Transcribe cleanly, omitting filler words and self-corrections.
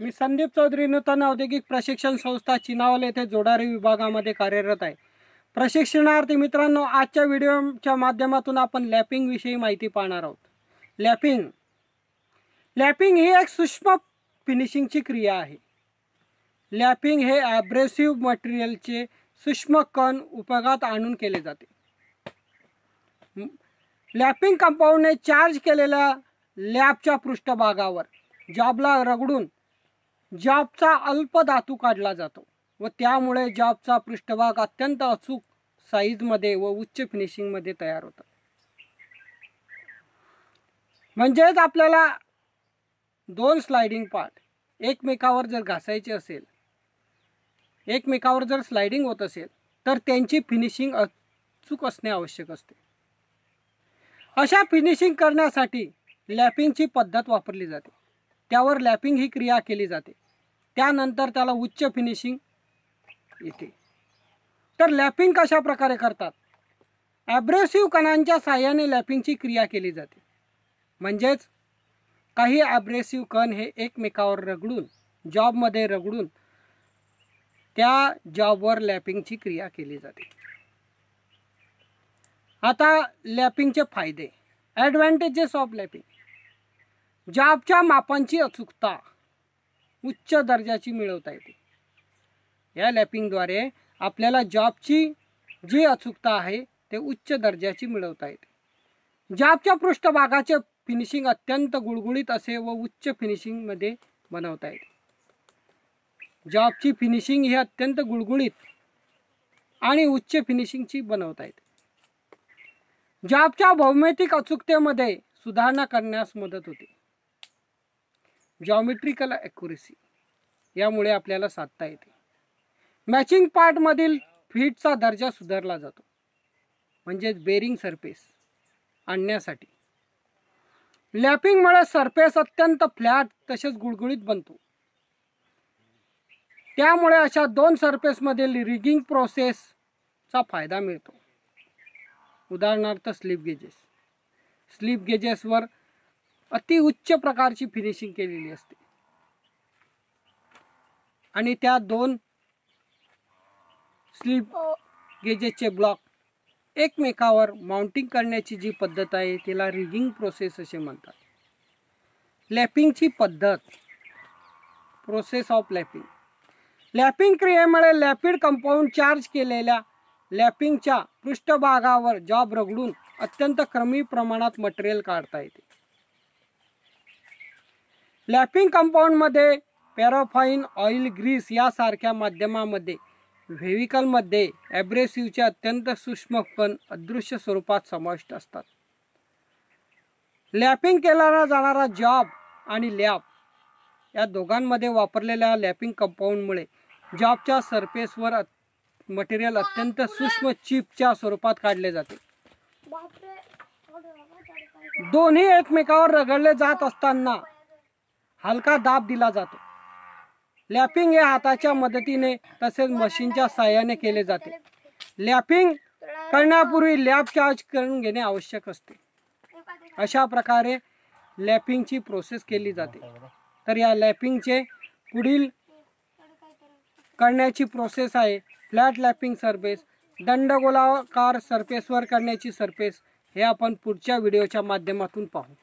मी संदीप चौधरी, नूतन औद्योगिक प्रशिक्षण संस्था चिनावल येथे जोडारी विभागामध्ये कार्यरत आहे। प्रशिक्षणार्थी मित्रांनो, आजच्या व्हिडिओच्या माध्यमातून आपण लॅपिंग विषयी माहिती पाहणार आहोत। लॅपिंग ही एक सूक्ष्म फिनिशिंगची क्रिया आहे। लॅपिंग हे ॲब्रेसिव्ह मटेरियलचे सूक्ष्म कण उपयोगात आणून केले जाते। लॅपिंग कंपाऊंडने चार्ज केलेल्या लॅपच्या पृष्ठभागावर जॉबला रगडून जॉबचा अल्प धातू काढला जातो व त्यामुळे जॉबचा पृष्ठभाग अत्यंत अचूक साईजमध्ये व उच्च फिनिशिंगमध्ये तयार होतात। म्हणजेच आपल्याला दोन स्लाइडिंग पार्ट एकमेकावर जर घासायचे असेल, एकमेकावर जर स्लाइडिंग होत असेल तर त्यांची फिनिशिंग अचूक असणे आवश्यक असते। अशा फिनिशिंग करण्यासाठी लॅपिंगची पद्धत वापरली जाते। त्यावर लॅपिंग ही क्रिया केली जाते, त्यानंतर त्याला उच्च फिनिशिंग येते। तर लॅपिंग कशा प्रकारे करतात? ॲब्रेसिव्ह कणांच्या साहाय्याने लॅपिंगची क्रिया केली जाते। म्हणजेच काही ॲब्रेसिव्ह कण हे एकमेकावर रगडून जॉबमध्ये रगडून त्या जॉबवर लॅपिंगची क्रिया केली जाते। आता लॅपिंगचे फायदे, ॲडव्हान्टेजेस ऑफ लॅपिंग। जॉबच्या मापांची अचूकता उच्च दर्जाची मिळवता येते। या लॅपिंगद्वारे आपल्याला जॉबची जी अचूकता आहे ते उच्च दर्जाची मिळवता येते। जॉबच्या पृष्ठभागाचे फिनिशिंग अत्यंत गुळगुळीत असे व उच्च फिनिशिंगमध्ये बनवता येते। जॉबची फिनिशिंग ही अत्यंत गुळगुळीत आणि उच्च फिनिशिंगची बनवता येते। जॉबच्या भौमितिक अचूकतेमध्ये सुधारणा करण्यास मदत होते। जॉमेट्रिकल ॲक्युरेसी यामुळे आपल्याला साधता येते। मॅचिंग पार्टमधील फिटचा दर्जा सुधारला जातो, म्हणजेच बेरिंग सरफेस आणण्यासाठी। लॅपिंगमुळे सरफेस अत्यंत फ्लॅट तसेच गुळगुळीत बनतो। त्यामुळे अशा दोन सरफेसमधील रिगिंग प्रोसेसचा फायदा मिळतो। उदाहरणार्थ स्लिप गेजेसवर अति उच्च प्रकारची फिनिशिंग केलेली असते आणि त्या दोन स्लिप गेजेसचे ब्लॉक एकमेकावर माउंटिंग करण्याची जी पद्धत आहे तिला रिगिंग प्रोसेस असे म्हणतात। लॅपिंगची पद्धत, प्रोसेस ऑफ लॅपिंग। लॅपिंग क्रियेमुळे लॅपिड कंपाऊंड चार्ज केलेल्या लॅपिंगच्या पृष्ठभागावर जॉब रगडून अत्यंत कमी प्रमाणात मटेरियल काढता येते। लॅपिंग कंपाऊंडमध्ये पॅराफाइन, ऑइल, ग्रीस यासारख्या माध्यमामध्ये व्हेहिकलमध्ये ॲब्रेसिव्हचे अत्यंत सूक्ष्म कण अदृश्य स्वरूपात समाविष्ट असतात। लॅपिंग केला जाणारा जॉब आणि लॅप या दोघांमध्ये वापरलेल्या लॅपिंग कंपाऊंडमुळे जॉबच्या सरफेसवर मटेरियल अत्यंत सूक्ष्म चिपच्या स्वरूपात काढले जाते। दोन्ही एकमेकावर रगडले जात असताना हलका दाब दिला जातो। लॅपिंग हे हाताच्या मदतीने तसेच मशीनच्या साहाय्याने केले जाते। लॅपिंग करण्यापूर्वी लॅप चार्ज करून घेणे आवश्यक असते। अशा प्रकारे लॅपिंगची प्रोसेस केली जाते। तर या लॅपिंगचे पुढील करण्याची प्रोसेस आहे फ्लॅट लॅपिंग सरफेस, दंडगोलाकार सरफेसवर करण्याची सरफेस। हे आपण पुढच्या व्हिडिओच्या माध्यमातून पाहू।